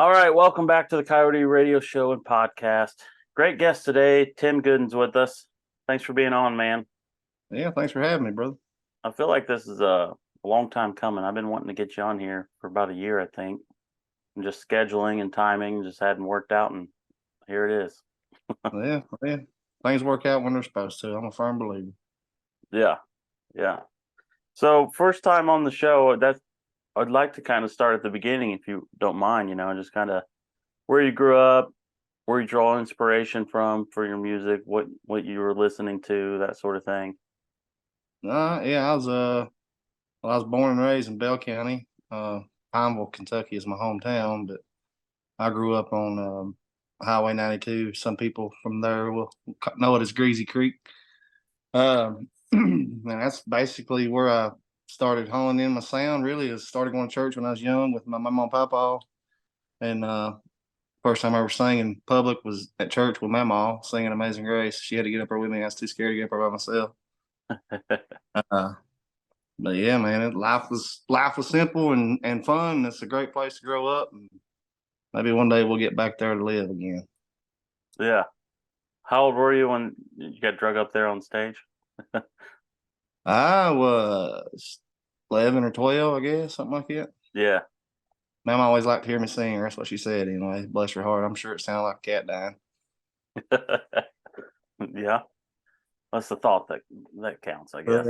All right, welcome back to the Coyote Radio Show and Podcast. Great guest today. Tim Goodin's with us. Thanks for being on, man. Yeah, thanks for having me, brother. I feel like this is a long time coming. I've been wanting to get you on here for about a year, I think. And just scheduling and timing just hadn't worked out, and here it is. Yeah, things work out when they're supposed to. I'm a firm believer. Yeah. So first time on the show, I'd like to kind of start at the beginning, if you don't mind. Just kind of where you grew up, where you draw inspiration from for your music, what you were listening to, that sort of thing. Yeah, I was born and raised in Bell County. Pineville, Kentucky is my hometown, but I grew up on Highway 92. Some people from there will know it as Greasy Creek. And that's basically where I started honing in my sound. Really, I started going to church when I was young with my mama and papa, and first time I ever sang in public was at church with my mom singing Amazing Grace. She had to get up there with me. I was too scared to get up there by myself. But yeah, man, life was simple and fun. It's a great place to grow up, and maybe one day we'll get back there to live again. Yeah. How old were you when you got drug up there on stage? I was 11 or 12, I guess, something like that. Yeah. Mom always liked to hear me sing. That's what she said anyway. Bless her heart. I'm sure it sounded like a cat dying. Yeah. That's the thought that counts, I guess.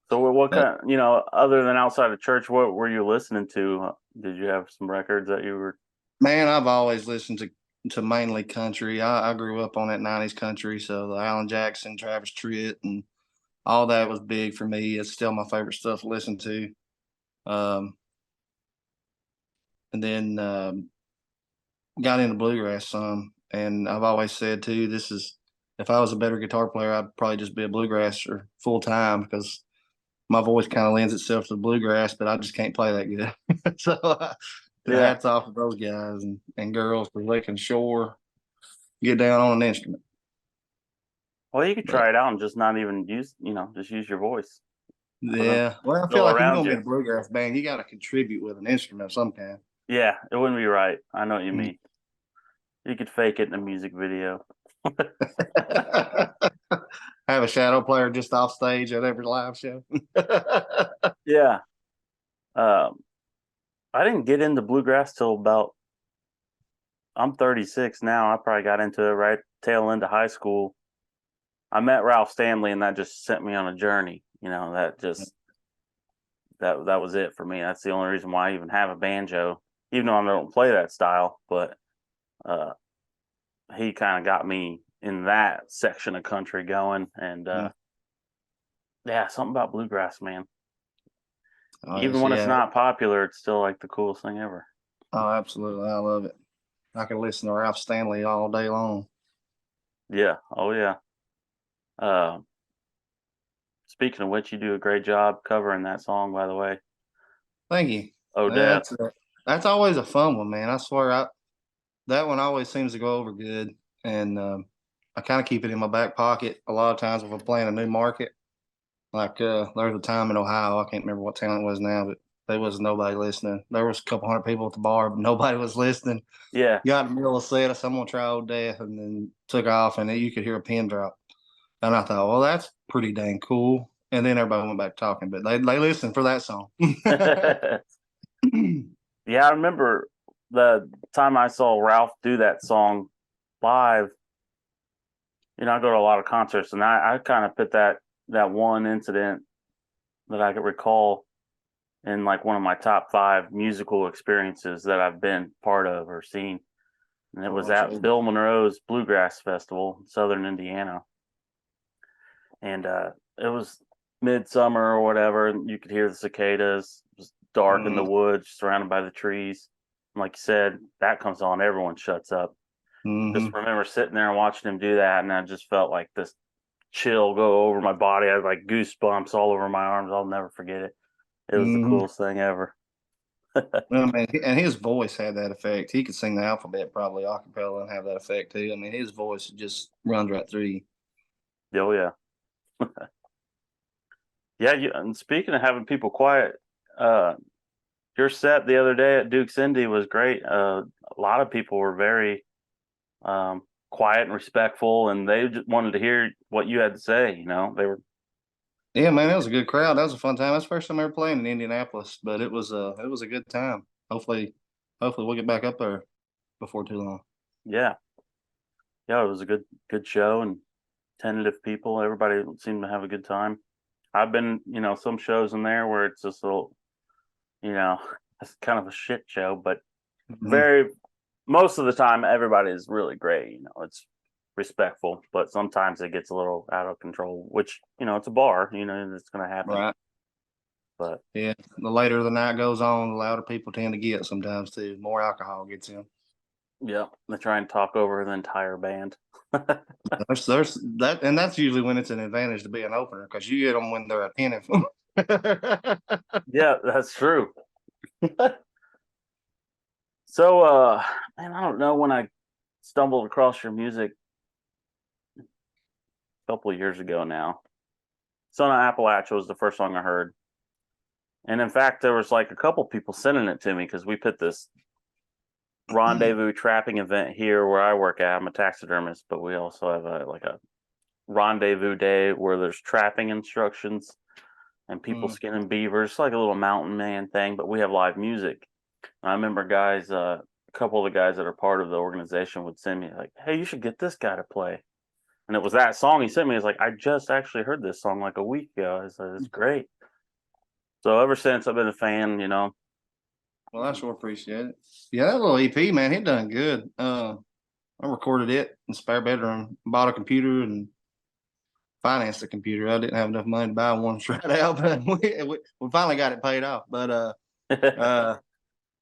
So what kind, other than outside of church, what were you listening to? Did you have some records that you were? Man, I've always listened to mainly country. I grew up on that 90s country, so the Alan Jackson, Travis Tritt, and all that was big for me. It's still my favorite stuff to listen to. And then got into bluegrass some, and I've always said too, if I was a better guitar player, I'd probably just be a bluegrasser full time because my voice kind of lends itself to bluegrass, but I just can't play that good. So hats off to those guys and girls for they can sure get down on an instrument. Well, you could try it out and just not even just use your voice. Yeah. Well, I feel like if you're going to be in a bluegrass band, you got to contribute with an instrument of some kind. Yeah, it wouldn't be right. I know what you mean. You could fake it in a music video. Have a shadow player just off stage at every live show. Yeah. I didn't get into bluegrass till I'm 36 now. I probably got into it right tail end of high school. I met Ralph Stanley, and that just sent me on a journey. That was it for me. That's the only reason why I even have a banjo, even though I don't play that style. But he kind of got me in that section of country going, and something about bluegrass, man. Even when it's not popular, it's still like the coolest thing ever. Oh, absolutely. I love it. I can listen to Ralph Stanley all day long. Yeah. Oh, yeah. Speaking of which, you do a great job covering that song, by the way. Thank you. Oh, that's always a fun one, man. I swear, that one always seems to go over good, and I kind of keep it in my back pocket a lot of times if I'm playing a new market. Like there was a time in Ohio, I can't remember what town it was now, but there was nobody listening. There was a couple hundred people at the bar, but nobody was listening. Yeah. Got in the middle of the set, I said, I'm going to try Old Death, and then took off, and you could hear a pin drop. And I thought, well, that's pretty dang cool. And then everybody went back talking, but they listened for that song. Yeah, I remember the time I saw Ralph do that song live. I go to a lot of concerts, and I kind of put that one incident that I could recall in like one of my top 5 musical experiences that I've been part of or seen. And it was at Bill Monroe's Bluegrass Festival in Southern Indiana. And it was midsummer or whatever, and you could hear the cicadas. It was dark in the woods, surrounded by the trees. And like you said, that comes on, everyone shuts up. Just remember sitting there and watching him do that, and I just felt like this chill go over my body. I had like goosebumps all over my arms. I'll never forget it. It was the coolest thing ever. Well, man, and his voice had that effect. He could sing the alphabet probably a cappella and have that effect too. I mean, his voice just runs right through you. Oh yeah. Yeah, and speaking of having people quiet, your set the other day at Duke's Indy was great. A lot of people were very um, quiet and respectful, and they just wanted to hear what you had to say. You know, they were. Yeah, man, that was a good crowd. That was a fun time. That's the first time I ever played in Indianapolis, but it was a good time. Hopefully we'll get back up there before too long. Yeah, yeah, it was a good show and tentative people. Everybody seemed to have a good time. I've been, some shows in there where it's just a little, you know, it's kind of a shit show, but Mhm. very most of the time everybody is really great. It's respectful, but sometimes it gets a little out of control. Which it's a bar, it's going to happen. Right. But Yeah. The later the night goes on, the louder people tend to get sometimes too. More alcohol gets in. yeah, they try and talk over the entire band. There's that, and that's usually when it's an advantage to be an opener because you get them when they're attentive. Yeah, that's true. So, man, I don't know when I stumbled across your music a couple of years ago now. Son of Appalachia was the first song I heard. And in fact, there was like a couple people sending it to me because we put this rendezvous trapping event here where I work at. I'm a taxidermist, but we also have a rendezvous day where there's trapping instructions and people Mm. skinning beavers. It's like a little mountain man thing, but we have live music. And I remember guys, a couple of the guys that are part of the organization would send me like, "Hey, you should get this guy to play." And it was that song he sent me. It's like, I just actually heard this song like a week ago. I said, it's great. So ever since I've been a fan. Well, I sure appreciate it. Yeah, that little EP, man, it done good. I recorded it in the spare bedroom, bought a computer and financed the computer. I didn't have enough money to buy one straight out, but we finally got it paid off. But uh,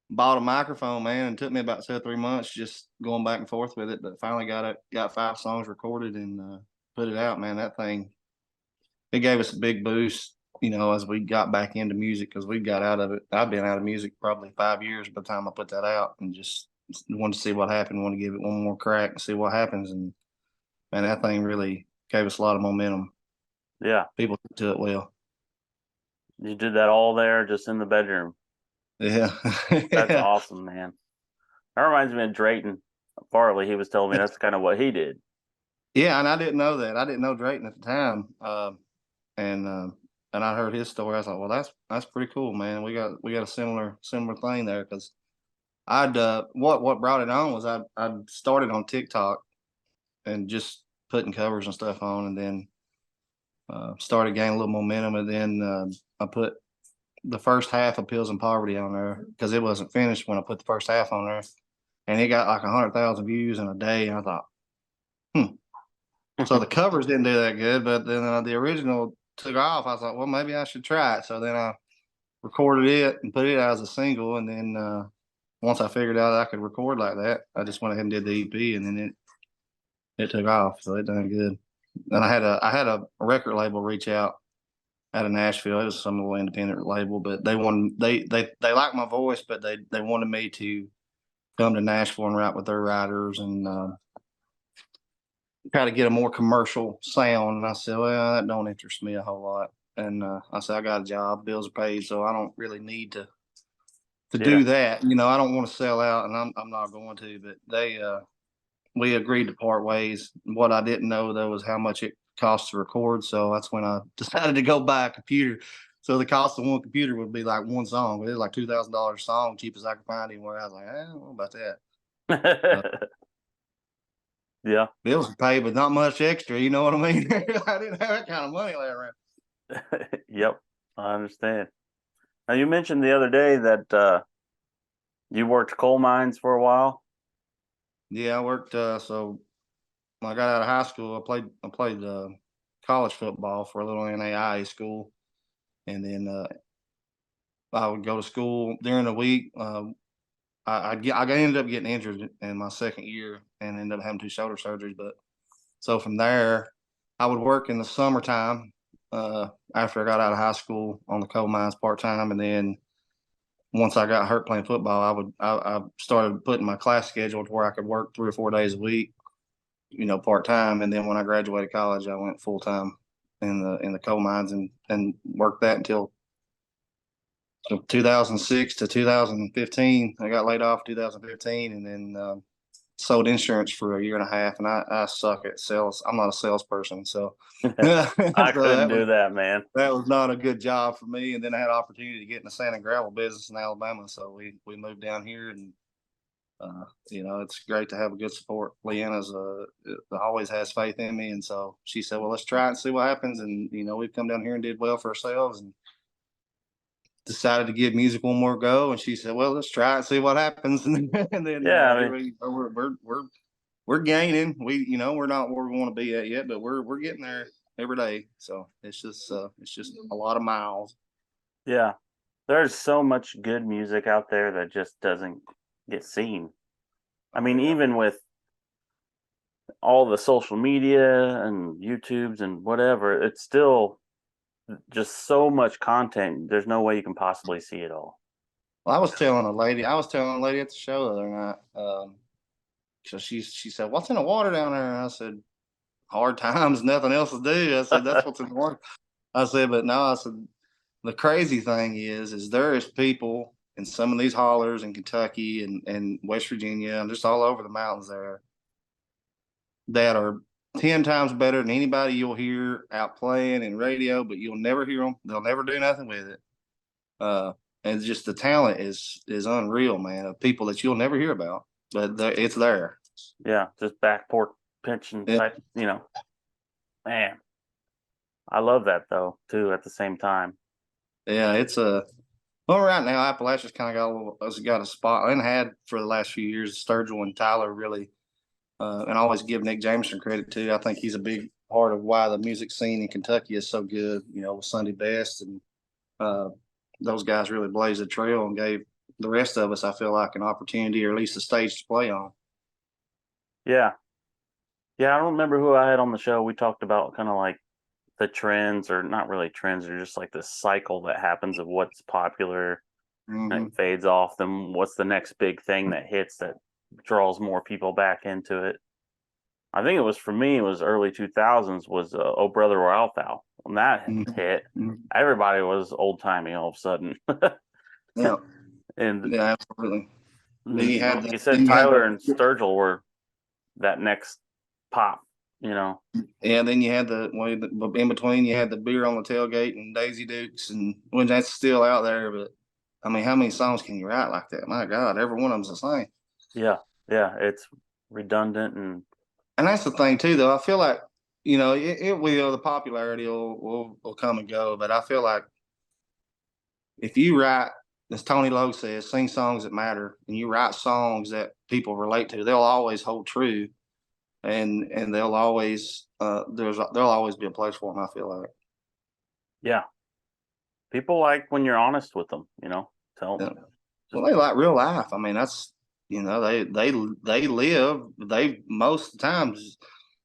bought a microphone, man, and it took me about 2 or 3 months just going back and forth with it. But finally got 5 songs recorded and put it out, man. That thing, it gave us a big boost, as we got back into music because we got out of it. I've been out of music probably 5 years by the time I put that out, and just wanted to see what happened, want to give it one more crack and see what happens. And man, that thing really gave us a lot of momentum. Yeah, People took to it well. you did that all there just in the bedroom. Yeah. That's Yeah. awesome, man. That reminds me of Drayton Farley. He was telling me that's kind of what he did. Yeah, and I didn't know that. I didn't know Drayton at the time. And and I heard his story. I was like, well, that's pretty cool, man. We got a similar thing there because I'd what brought it on was I'd started on TikTok and just putting covers and stuff on, and then started gaining a little momentum, and then I put the first half of Pills and Poverty on there because it wasn't finished when I put the first half on there, and it got like 100,000 views in a day, and I thought, hmm. So the covers didn't do that good, but then the original took off. I thought, well, maybe I should try it. So then I recorded it and put it out as a single, and then once I figured out I could record like that, I just went ahead and did the EP, and then it took off. So it done good. And I had a record label reach out out of Nashville. It was some little independent label, but they liked my voice, but they wanted me to come to Nashville and write with their writers and try to get a more commercial sound. And I said, well, that don't interest me a whole lot. And I said, I got a job, bills are paid, so I don't really need to Yeah. do that. I don't want to sell out, and I'm not going to. But we agreed to part ways. What I didn't know though was how much it costs to record. So that's when I decided to go buy a computer. So the cost of one computer would be like one song, but it's like $2,000 a song, cheap as I could find anywhere. I was like, I don't know about that. Uh, Yeah. Bills are paid, but not much extra. You know what I mean? I didn't have that kind of money laying around. Yep. I understand. Now you mentioned the other day that you worked coal mines for a while. Yeah, I worked. So when I got out of high school, I played college football for a little NAIA school, and then I would go to school during the week. I ended up getting injured in my second year and ended up having two shoulder surgeries. But so from there, I would work in the summertime after I got out of high school on the coal mines part time, and then once I got hurt playing football, I started putting my class schedule to where I could work 3 or 4 days a week, part time. And then when I graduated college, I went full time in the coal mines and worked that until from 2006 to 2015. I got laid off in 2015, and then sold insurance for a year and a half. And I suck at sales. I'm not a salesperson, so so I couldn't that was do that, man. not a good job for me. And then I had an opportunity to get in the sand and gravel business in Alabama, so we moved down here, and it's great to have a good support. Leanna's always has faith in me, and so she said, "Well, let's try it and see what happens." And we've come down here and did well for ourselves, and decided to give music one more go. And she said, "Well, let's try it and see what happens." And then Yeah, I here mean, we're gaining. We're not where we want to be at yet, but we're getting there every day. So it's just a lot of miles. yeah. There's so much good music out there that just doesn't get seen. I mean, Yeah. even with all the social media and YouTubes and whatever, it's still just so much content. There's no way you can possibly see it all. Well, I was telling a lady at the show the other night. So she said, "What's in the water down there?" And I said, "Hard times, nothing else to do." I said, "That's what's in the water." I said, "But no," I said, "the crazy thing is there is people in some of these hollers in Kentucky and West Virginia and just all over the mountains there that are 10 times better than anybody you'll hear out playing in radio, but you'll never hear them. They'll never do nothing with it. And just the talent is unreal, man, of people that you'll never hear about, but it's there." Yeah, just backport pitching Yeah. type, man. I love that though, too, at the same time. Yeah, it's well, right now Appalachia's kind of got a spot and had for the last few years. Sturgill and Tyler really, and I always give Nick Jameson credit too. I think he's a big part of why the music scene in Kentucky is so good. With Sunday Best, and uh, those guys really blazed the trail and gave the rest of us, I feel like, an opportunity or at least a stage to play on. Yeah. Yeah, I don't remember who I had on the show. We talked about kind of like the trends, or not really trends, or just like this cycle that happens of what's popular and Mm-hmm. it fades off. Then what's the next big thing that hits that draws more people back into it? I think it was for me. It was early 2000s. Was "Oh Brother Where Art Thou." When that hit, Mm-hmm. everybody was old timey all of a sudden. Yeah, and, yeah, absolutely. Then you had like you said, Tyler and Sturgill were that next pop. yeah, then you had in between you had the beer on the tailgate and Daisy Dukes, and when that's still out there. But I mean, how many songs can you write like that? My God, every one of them's the same. Yeah, yeah, it's redundant and And that's the thing too, though. I feel like it will the popularity will come and go, but I feel like if you write, as Tony Lowe says, sing songs that matter, and you write songs that people relate to, they'll always hold true, and they'll always there'll always be a place for them. I feel like. yeah, people like when you're honest with them. Tell Yeah. Well, they like real life. I mean, that's they live. They most of the times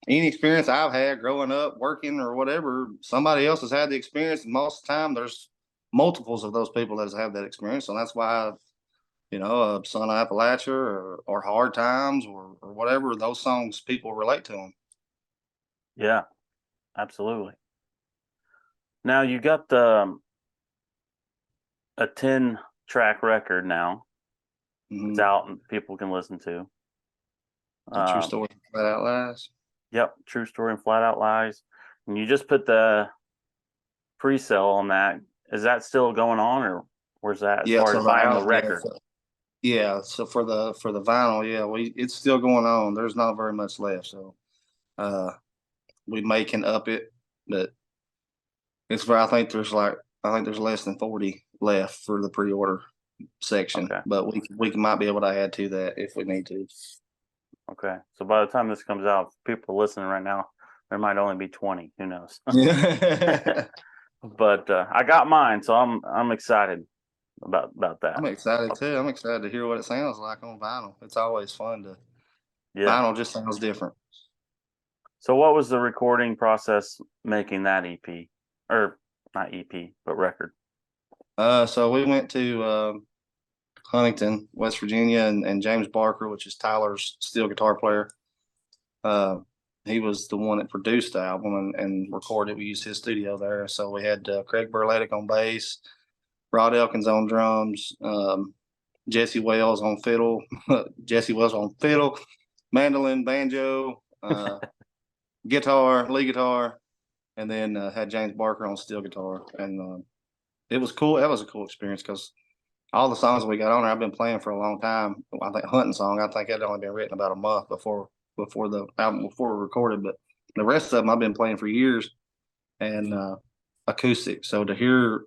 any experience I've had growing up, working or whatever, somebody else has had the experience, and most of the time there's multiples of those people that have that experience, and that's why Son of Appalachia or Hard Times or whatever those songs people relate to them. yeah, absolutely. Now you got a 10-track record now. It's Mm-hmm. out and people can listen to. The true Um, story flat out lies. yep, True Story and Flat Out Lies. And you just put the pre-sale on that. Is that still going on, or where's that as Yeah, far so as buying the yeah, record? so for the vinyl, yeah, it's still going on. There's not very much left, so uh we may can up it, but it's where I think there's less than 40 left for the pre-order section, Okay, but we might be able to add to that if we need to. okay. So by the time this comes out, people listening right now, there might only be 20. Who knows? Yeah. But I got mine, so I'm excited about that. I'm excited too. I'm excited to hear what it sounds like on vinyl. It's always fun to Yeah. vinyl just sounds different. So what was the recording process making that EP, or not EP, but record? So we went to Huntington, West Virginia, and James Barker, which is Tyler's steel guitar player. Uh, he was the one that produced the album and recorded. We used his studio there. So we had Craig Burletic on bass, Rod Elkins on drums, Jesse Wells on fiddle, Jesse Wells on fiddle, mandolin, banjo, guitar, lead guitar, and then had James Barker on steel guitar. And it was cool. That was a cool experience because all the songs we got on there, I've been playing for a long time. I think Hunting Song, I think had only been written about a month before the album before we recorded, but the rest of them I've been playing for years and acoustic. So to hear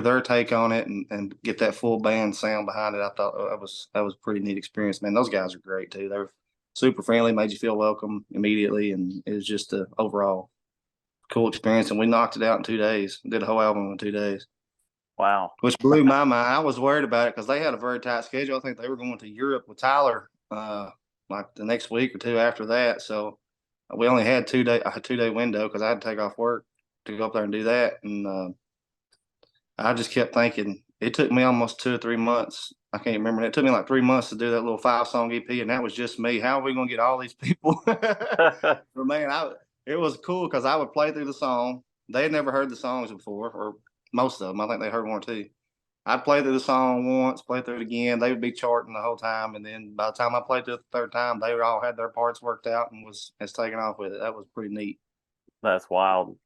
their take on it and get that full band sound behind it, I thought that was a pretty neat experience. Man, those guys are great too. They're super friendly, made you feel welcome immediately, and it was just a overall cool experience. And we knocked it out in 2 days. Did a whole album in 2 days. Wow. Which blew my mind. I was worried about it because they had a very tight schedule. I think they were going to Europe with Tyler like the next week or two after that. So we only had a 2 day window because I had to take off work to go up there and do that. And I just kept thinking it took me almost 2 or 3 months. I can't remember. It took me like 3 months to do that little 5-song EP, and that was just me. How are we going to get all these people? But man, it was cool because I would play through the song. They had never heard the songs before, or most of them. I think they heard one or two. I'd play through the song once, play through it again. They would be charting the whole time, and then by the time I played through it the third time, they all had their parts worked out and was taken off with it. That was pretty neat. That's wild,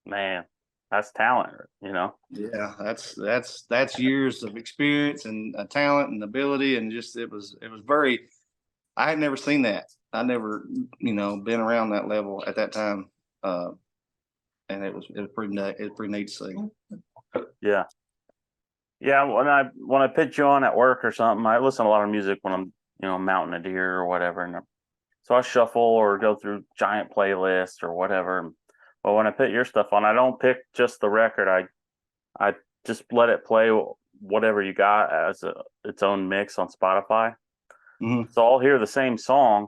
man. That's talent, you know. Yeah, that's years of experience and talent and ability, and just it was very. I had never seen that. I never been around that level at that time, and it was pretty neat. It was pretty neat to see. Yeah. Yeah, when I pitch you on at work or something, I listen to a lot of music when I'm mounting a deer or whatever, and so I shuffle or go through giant playlists or whatever. But when I put your stuff on, I don't pick just the record. I just let it play whatever you got as its own mix on Spotify. Mm-hmm. So I'll hear the same song,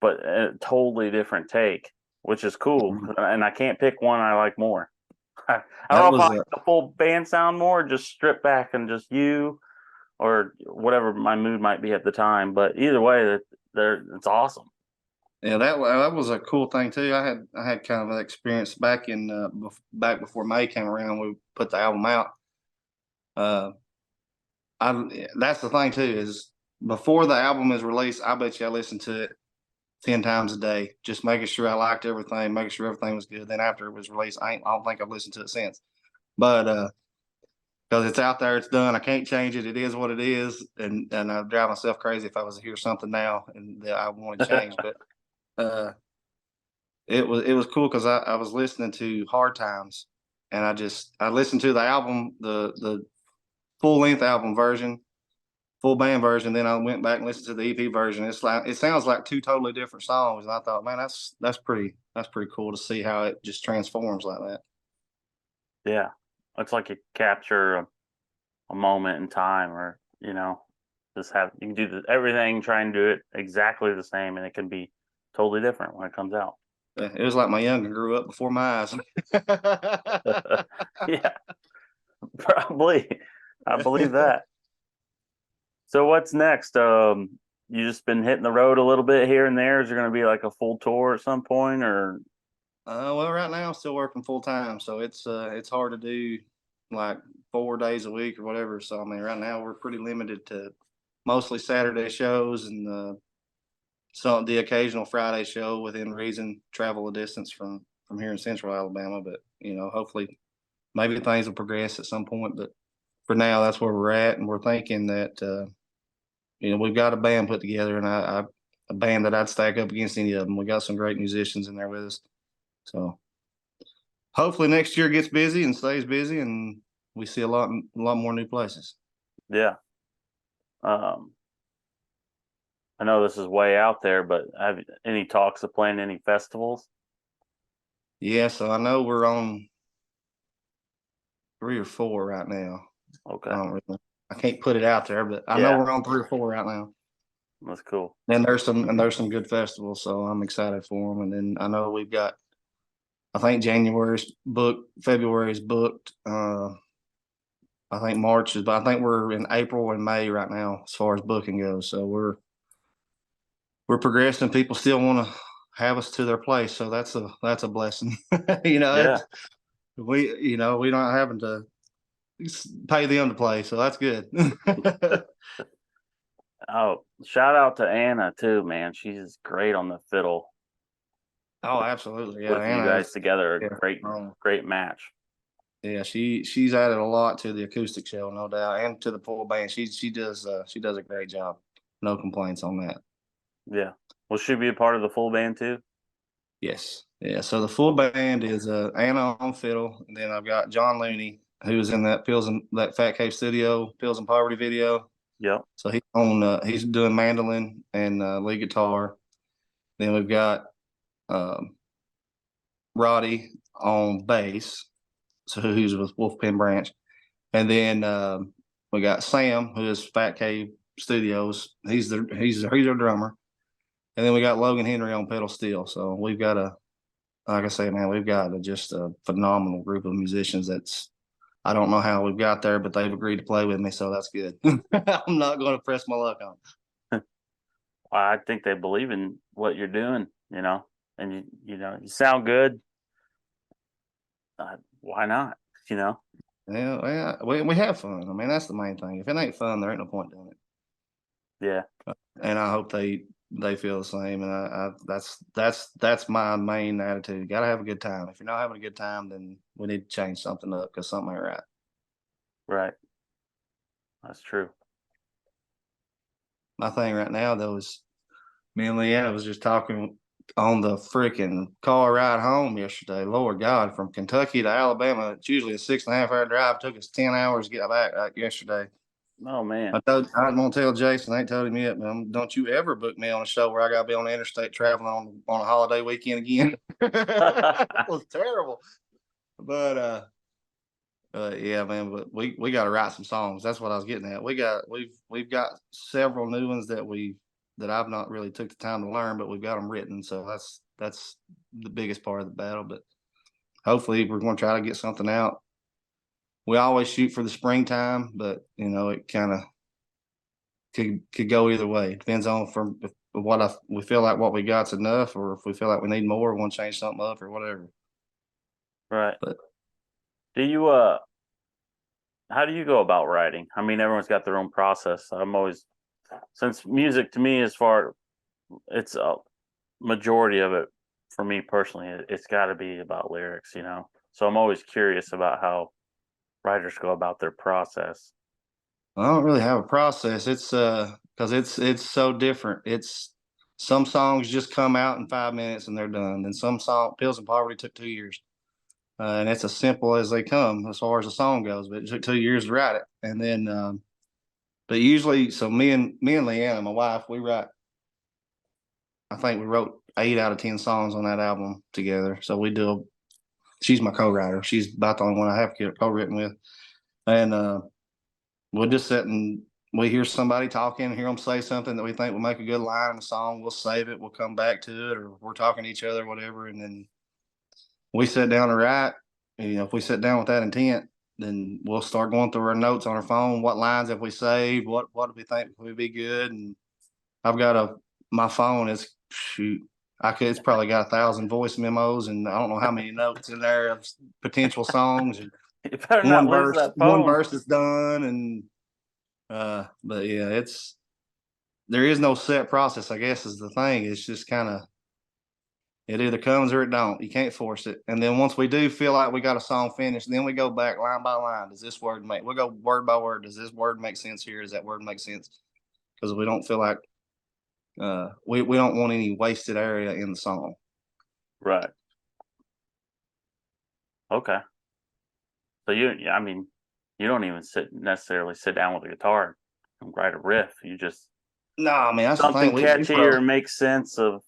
but a totally different take, which is cool. Mm-hmm. And I can't pick one I like more. I don't know if I like the full band sound more, just strip back and just you or whatever my mood might be at the time. But either way, it's awesome. Yeah, that was a cool thing too. I had kind of an experience back back before May came around. We put the album out. That's the thing too is before the album is released, I bet you I listened to it 10 times a day, just making sure I liked everything, making sure everything was good. Then after it was released, I don't think I've listened to it since. But because it's out there, it's done. I can't change it. It is what it is, and I'd drive myself crazy if I was to hear something now and that I want to change. But it was cool because I was listening to Hard Times, and I listened to the album, the full length album version, full band version. Then I went back and listened to the EP version. It's like it sounds like two totally different songs, and I thought, man, that's pretty cool to see how it just transforms like that. Yeah, it's like you capture a moment in time, or just you can do everything, try and do it exactly the same, and it can be totally different when it comes out. It was like my youngin grew up before my eyes. Yeah, probably. I believe that. So what's next? You just been hitting the road a little bit here and there. Is there going to be like a full tour at some point, or? Well, right now I'm still working full time, so it's hard to do like 4 days a week or whatever. So I mean, right now we're pretty limited to mostly Saturday shows and the occasional Friday show within reason, travel a distance from here in Central Alabama. But hopefully, maybe things will progress at some point. But for now, that's where we're at, and we're thinking that we've got a band put together, and a band that I'd stack up against any of them. We got some great musicians in there with us. So hopefully next year gets busy and stays busy, and we see a lot more new places. Yeah. I know this is way out there, but have any talks of playing any festivals? Yeah, so I know we're on 3 or 4 right now. Okay. I can't put it out there, but I know we're on 3 or 4 right now. That's cool. And there's some good festivals, so I'm excited for them. And then I know we've got, I think January's booked, February's booked. I think March is, but I think we're in April and May right now as far as booking goes. So we're progressing. People still want to have us to their place, so that's a blessing. Yeah. We we're not having to pay them to play, so that's good. Oh, shout out to Anna too, man. She's great on the fiddle Oh, absolutely, yeah. with you Anna guys has, together. A yeah, great match. yeah. She's added a lot to the acoustic show, no doubt, and to the full band. She does a great job. No complaints on that. Yeah. Will she be a part of the full band too? Yes, yeah. So the full band is Anna on fiddle, and then I've got John Looney, who's in that Fat Cave Studio Pills and Poverty video. Yep. So he's doing mandolin and lead guitar. Then we've got um, Roddy on bass, so who's with Wolfpen Branch, and then we got Sam, who is Fat Cave Studios. He's our drummer, and then we got Logan Henry on pedal steel. So we've got like I say, man, we've got just a phenomenal group of musicians. I don't know how we've got there, but they've agreed to play with me, so that's good. I'm not going to press my luck on. I think they believe in what you're doing, and you sound good. Why not? You know? Yeah, we have fun. I mean, that's the main thing. If it ain't fun, there ain't no point doing it. Yeah. And I hope they feel the same. And that's my main attitude. You got to have a good time. If you're not having a good time, then we need to change something up because something ain't right. Right. That's true. My thing right now though is me and Leanna was just talking on the freaking car ride home yesterday. Lord God, from Kentucky to Alabama, it's usually a 6.5 hour drive. It took us 10 hours to get back yesterday. Oh man. I'm gonna tell Jason. I ain't told him yet, man. Don't you ever book me on a show where I gotta be on the interstate traveling on a holiday weekend again. That was terrible. But yeah, man. But we got to write some songs. That's what I was getting at. We've got several new ones that I've not really took the time to learn, but we've got them written. So that's the biggest part of the battle. But hopefully, we're going to try to get something out. We always shoot for the springtime, but it kind of could go either way. It depends on from if we feel like what we got's enough, or if we feel like we need more, we want to change something up or whatever. Right. But Do you how do you go about writing? I mean, everyone's got their own process. I'm always since music to me it's a majority of it for me personally, it's got to be about lyrics. So I'm always curious about how writers go about their process. I don't really have a process. It's because it's so different. It's some songs just come out in 5 minutes and they're done. And some Pills and Poverty took 2 years. And it's as simple as they come as far as the song goes. But it took 2 years to write it. And then but usually, so me and Leanna, my wife, we write. I think we wrote 8 out of 10 songs on that album together. So we do. She's my co-writer. She's about the only one I have co-written with. And we'll just sit and we hear somebody talking, hear them say something that we think will make a good line in the song. We'll save it. We'll come back to it, or we're talking to each other, whatever. And then we sit down to write. And, if we sit down with that intent, then we'll start going through our notes on our phone. What lines have we saved? What do we think would be good? And I've got my phone is shoot. It's probably got 1,000 voice memos, and I don't know how many notes in there of potential songs. And You better not lose that one phone. verse is done, and but yeah, there is no set process, I guess, is the thing. It's just kind of it either comes or it don't. You can't force it. And then once we do feel like we got a song finished, then we go back line by line. Does this word we'll go word by word. Does this word make sense here? Does that word make sense? Because we don't feel like we don't want any wasted area in the song. Right. Okay. So I mean, you don't even necessarily sit down with a guitar and write a riff. You just No, I mean that's the something thing. catchy or makes sense of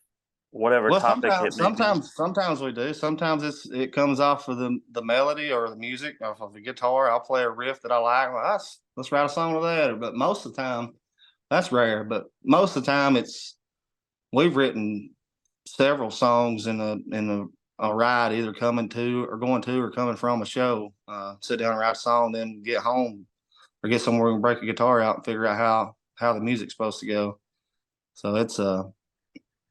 whatever Well, topic it may be. sometimes we do. Sometimes it comes off of the melody or the music off of the guitar. I'll play a riff that I like. Well, let's write a song with that. But most of the time, that's rare. But most of the time, we've written several songs in a ride, either coming to or going to or coming from a show. Sit down and write a song, then get home or get somewhere and break a guitar out and figure out how the music's supposed to go. So that's what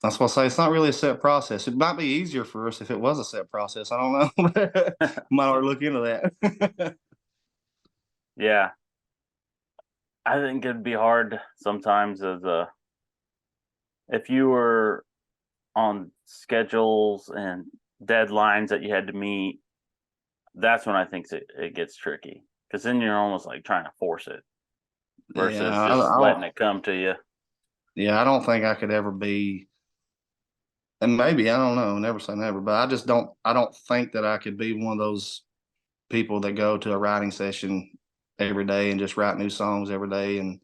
I say. It's not really a set process. It might be easier for us if it was a set process. I don't know. Might ought to look into that. Yeah, I think it'd be hard sometimes as a if you were on schedules and deadlines that you had to meet. That's when I think it gets tricky because then you're almost like trying to force it Yeah, versus just I letting don't. it come to you. Yeah, I don't think I could ever be. And maybe I don't know. Never say never, but I just don't. I don't think that I could be one of those people that go to a writing session every day and just write new songs every day. And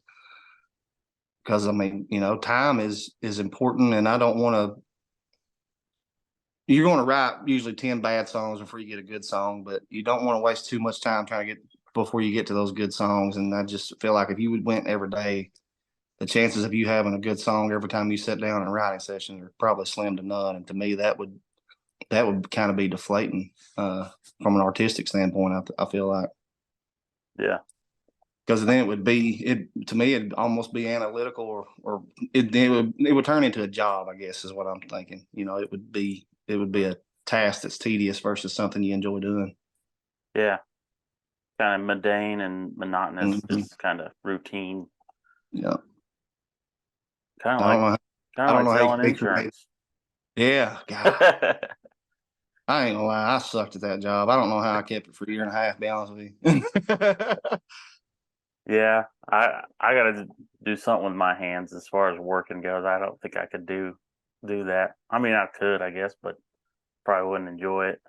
because I mean, time is important, and I don't want to. You're going to write usually 10 bad songs before you get a good song, but you don't want to waste too much time trying to get before you get to those good songs. And I just feel like if you went every day, the chances of you having a good song every time you sit down in a writing session are probably slim to none. And to me, that would kind of be deflating from an artistic standpoint. I feel like Yeah, because then it would be it to me it'd almost be analytical or it would turn into a job. I guess is what I'm thinking. It would be a task that's tedious versus something you enjoy doing. yeah, kind of mundane and monotonous, Mhm. just kind of routine, Yeah, kind of I don't like know. kind I of don't like know how you can selling be creative. insurance. Yeah, God, I ain't gonna lie, I sucked at that job. I don't know how I kept it for a year and a half. To be honest with you. Yeah, I got to do something with my hands as far as working goes. I don't think I could do that. I mean, I could, I guess, but probably wouldn't enjoy it.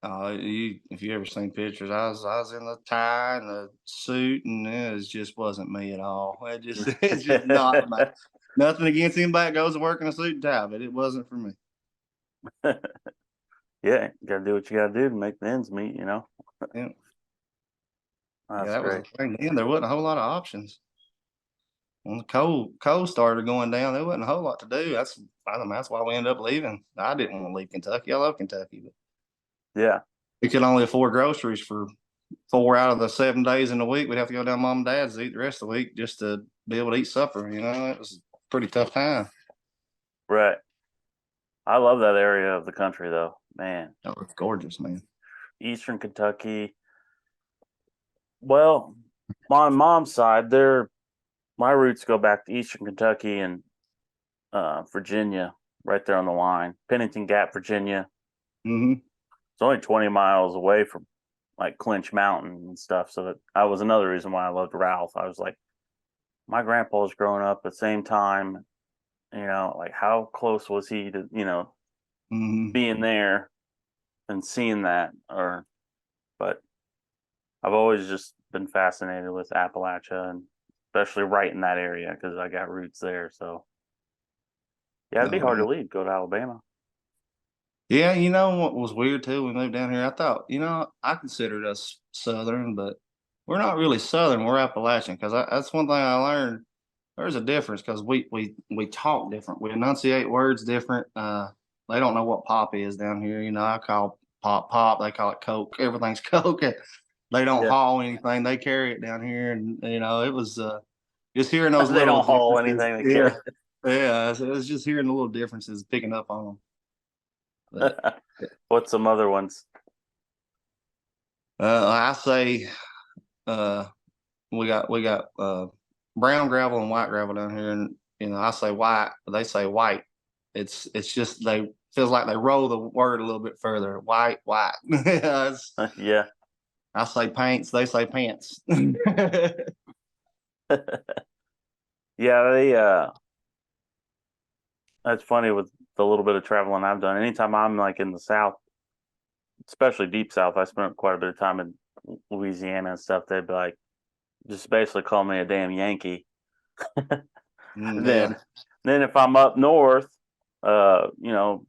If you ever seen pictures, I was in the tie and the suit, and just wasn't me at all. It's just not my. Nothing against anybody that goes to work in a suit and tie, but it wasn't for me. Yeah, got to do what you got to do to make the ends meet. Yeah, yeah, That's that was great. the thing. Then there wasn't a whole lot of options. When the coal started going down, there wasn't a whole lot to do. I mean, that's why we ended up leaving. I didn't want to leave Kentucky. I love Kentucky, but Yeah, we could only afford groceries for 4 out of the 7 days in the week. We'd have to go down mom and dad's to eat the rest of the week just to be able to eat supper. It was a pretty tough time. right. I love that area of the country, though. Man, Oh, it's gorgeous, man. Eastern Kentucky. Well, my mom's side, my roots go back to Eastern Kentucky and Virginia, right there on the line. Pennington Gap, Virginia. Hmm. It's only 20 miles away from like Clinch Mountain and stuff. So that was another reason why I loved Ralph. I was like, my grandpa was growing up at the same time. Like how close was he to Hmm. being there and seeing that? But I've always just been fascinated with Appalachia and especially right in that area because I got roots there. So yeah, it'd be Oh hard yeah. to leave, go to Alabama. Yeah, you know what was weird too? We moved down here. I thought, I considered us Southern, but we're not really Southern. We're Appalachian because that's one thing I learned. There's a difference because we talk different. We enunciate words different. They don't know what pop is down here. I call pop pop. They call it Coke. Everything's Coke. They don't Yeah, haul anything. They carry it down here, and it was just hearing those they little don't haul differences. anything they Yeah, care. yeah. So it was just hearing the little differences, picking up on them. But What's some other ones? I say uh, we got brown gravel and white gravel down here, and I say white, but they say white. It's just they feels like they roll the word a little bit further. White, white. Yeah. I say pants, they say pants. Yeah, that's funny with the little bit of traveling I've done. Anytime I'm like in the South, especially deep South, I spent quite a bit of time in Louisiana and stuff. They'd be like, just basically call me a damn Yankee. And Yeah. then if I'm up north, uh, you know,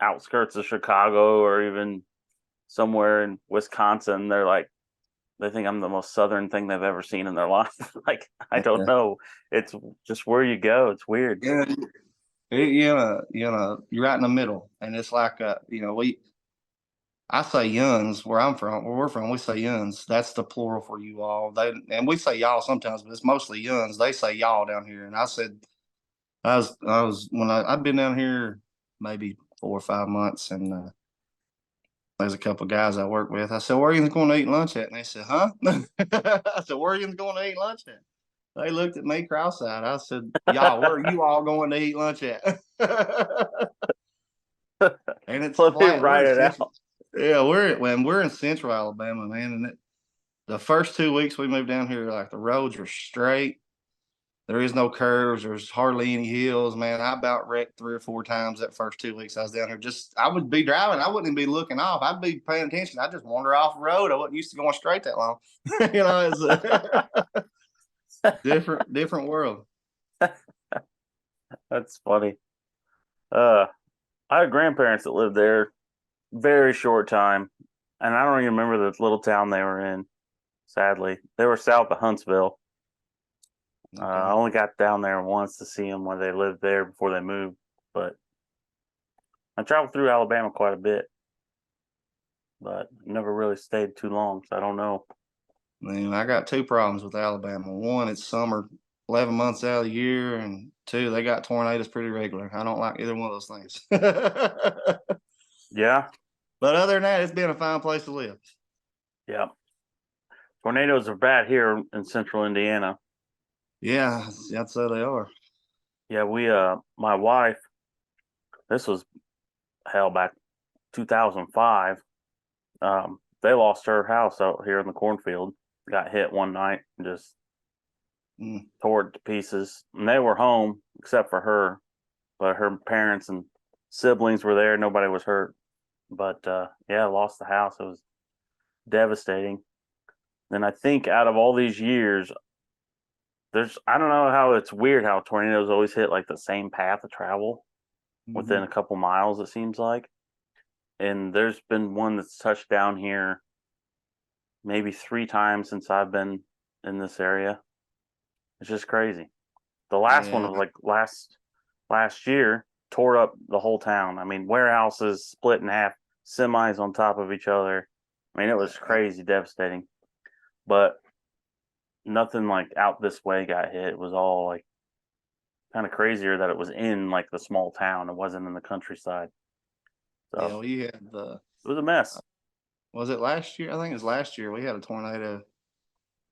outskirts of Chicago or even somewhere in Wisconsin, they think I'm the most southern thing they've ever seen in their life. Like, I don't Yeah. know. It's just where you go. It's weird. Yeah. You're right in the middle, and it's like I say yuns where we're from, we say yuns. That's the plural for you all. And we say y'all sometimes, but it's mostly yuns. They say y'all down here. And I said I've been down here maybe 4 or 5 months, and there's a couple of guys I work with. I said, "Where are you going to eat lunch at?" And they said, "Huh?" I said, "Where are you going to eat lunch at?" They looked at me cross-eyed. I said, "Y'all, where are you all going to eat lunch at?" And it's Let me flat. We're write in it Central. out. Yeah, we're in Central Alabama, man. And the first 2 weeks we moved down here, like the roads are straight. There is no curves. There's hardly any hills, man. I about wrecked 3 or 4 times that first 2 weeks I was down here. Just I would be driving. I wouldn't even be looking off. I'd be paying attention. I'd just wander off the road. I wasn't used to going straight that long. It's a different world. That's funny. Uh, I had grandparents that lived there very short time, and I don't even remember the little town they were in. Sadly, they were south of Huntsville. I Okay. only got down there once to see them when they lived there before they moved, but I traveled through Alabama quite a bit, but never really stayed too long, so I don't know. Man, I got two problems with Alabama. One, it's summer 11 months out of the year, and two, they got tornadoes pretty regular. I don't like either one of those things. Yeah, But other than that, it's been a fine place to live. yeah. Tornadoes are bad here in central Indiana. Yeah, I'd say they are. Yeah, my wife, this was hell back 2005. They lost her house out here in the cornfield. Got hit one night and just Mm, tore it to pieces. And they were home except for her, but her parents and siblings were there. Nobody was hurt. But yeah, lost the house. It was devastating. And I think out of all these years, I don't know how it's weird how tornadoes always hit like the same path of travel within mhm. a couple miles, it seems like. And there's been one that's touched down here maybe 3 times since I've been in this area. It's just crazy. The last one Yeah, was like last year, tore up the whole town. I mean, warehouses split in half, semis on top of each other. I mean, it was crazy, devastating. But nothing like out this way got hit. It was all like kind of crazier that it was in like the small town. It wasn't in the countryside. yeah. So We had it was a mess. was it last year? I think it was last year. We had a tornado.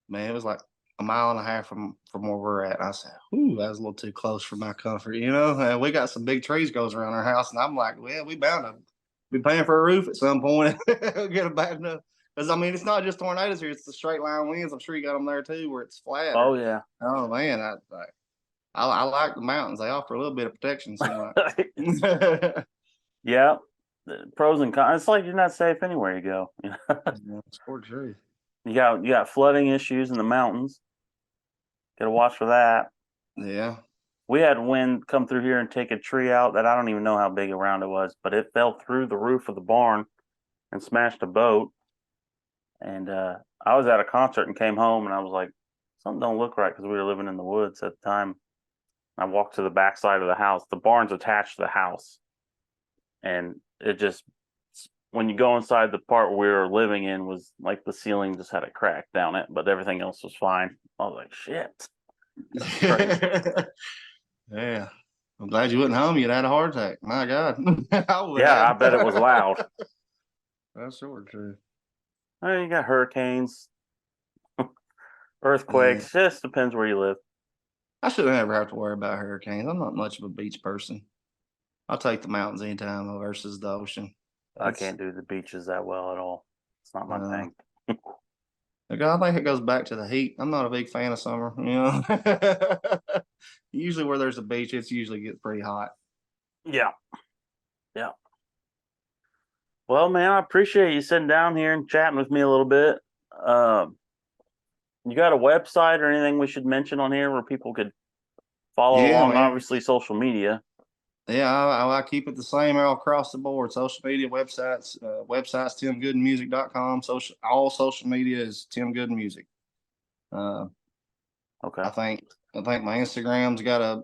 Man, it was like a mile and a half from where we're at. And I said, "Ooh, that was a little too close for my comfort." And we got some big trees goes around our house, and I'm like, "Well, we bound to be paying for a roof at some point. Get it bad enough." Because I mean, it's not just tornadoes here; it's the straight line winds. I'm sure you got them there too, where it's flat. Oh yeah. Oh man, I like the mountains. They offer a little bit of protection. Seem like. Yeah. The pros and cons. It's like you're not safe anywhere you go. Yeah, it's for true. You got flooding issues in the mountains. Got to watch for that. Yeah. We had wind come through here and take a tree out that I don't even know how big around it was, but it fell through the roof of the barn and smashed a boat. And I was at a concert and came home and I was like, something don't look right because we were living in the woods at the time. I walked to the back side of the house. The barn's attached to the house, and it just when you go inside the part we were living in was like the ceiling just had a crack down it, but everything else was fine. I was like, shit, that's crazy. Yeah. I'm glad you wasn't home. You'd had a heart attack. My God. I would Yeah, I have. bet it was loud. That's sure true. You got hurricanes, Yeah. earthquakes. Just depends where you live. I shouldn't ever have to worry about hurricanes. I'm not much of a beach person. I'll take the mountains anytime versus the ocean. I It's can't do the beaches that well at all. It's not my uh thing. I think it goes back to the heat. I'm not a big fan of summer. Usually where there's a beach, it's usually gets pretty hot. Yeah, yeah. Well, man, I appreciate you sitting down here and chatting with me a little bit. Um, you got a website or anything we should mention on here where people could follow Yeah, along? man. Obviously, social media. Yeah, I keep it the same all across the board. Social media, websites, timgoodmusic.com. All social media is Tim Good Music. Uh, Okay. I think my Instagram's got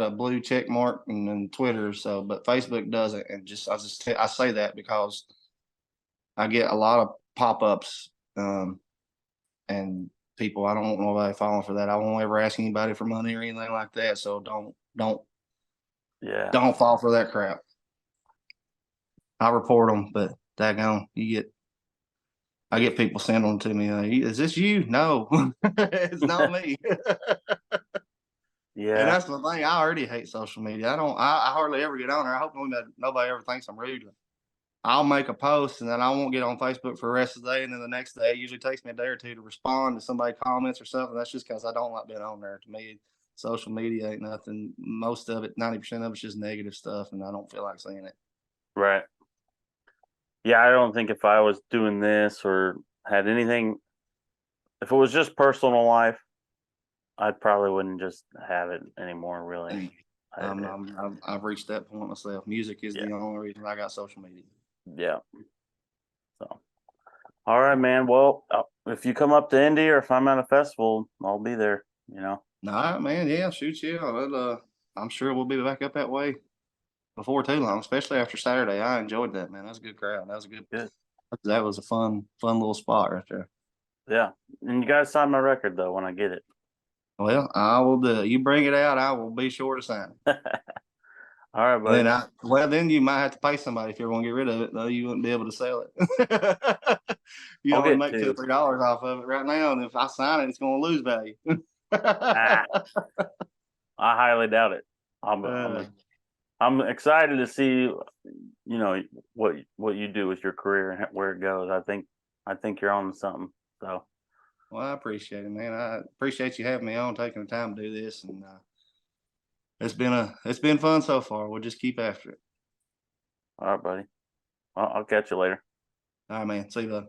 a blue check mark and Twitter. So, but Facebook doesn't. And I say that because I get a lot of pop ups, and people. I don't want nobody falling for that. I won't ever ask anybody for money or anything like that. So Yeah. don't fall for that crap. I report them, but daggone, I get people sending them to me. Like, is this you? No, it's not me. And Yeah. that's the thing. I already hate social media. I hardly ever get on there. I hope nobody ever thinks I'm rude. I'll make a post and then I won't get on Facebook for the rest of the day. And then the next day, it usually takes me a day or two to respond to somebody comments or something. That's just because I don't like being on there. To me, social media ain't nothing. Most of it, 90% of it's just negative stuff, and I don't feel like seeing it. Right. Yeah, I don't think if I was doing this or had anything, if it was just personal life, I probably wouldn't just have it anymore. Really. I've reached that point myself. Music is Yeah. the only reason I got social media. Yeah. So, all right, man. Well, if you come up to Indy or if I'm at a festival, I'll be there. You know. All right, man. Yeah, shoot, yeah. I'm sure we'll be back up that way before too long, especially after Saturday. I enjoyed that, man. That was a good crowd. That was a good. Good. That was a fun little spot right there. Yeah. And you guys sign my record though when I get it. Well, I will do. You bring it out, I will be sure to sign it. All right, And buddy. then you might have to pay somebody if you're going to get rid of it. Though you wouldn't be able to sell it. You I'll only get make $2 or two. $3 off of it right now, and if I sign it, it's going to lose value. Ah, I highly doubt it. Uh, I'm excited to see, what you do with your career and where it goes. I think you're on to something. So, well, I appreciate it, man. I appreciate you having me on, taking the time to do this, and it's been fun so far. We'll just keep after it. all right, buddy. I'll catch you later. All right, man. See you, bud.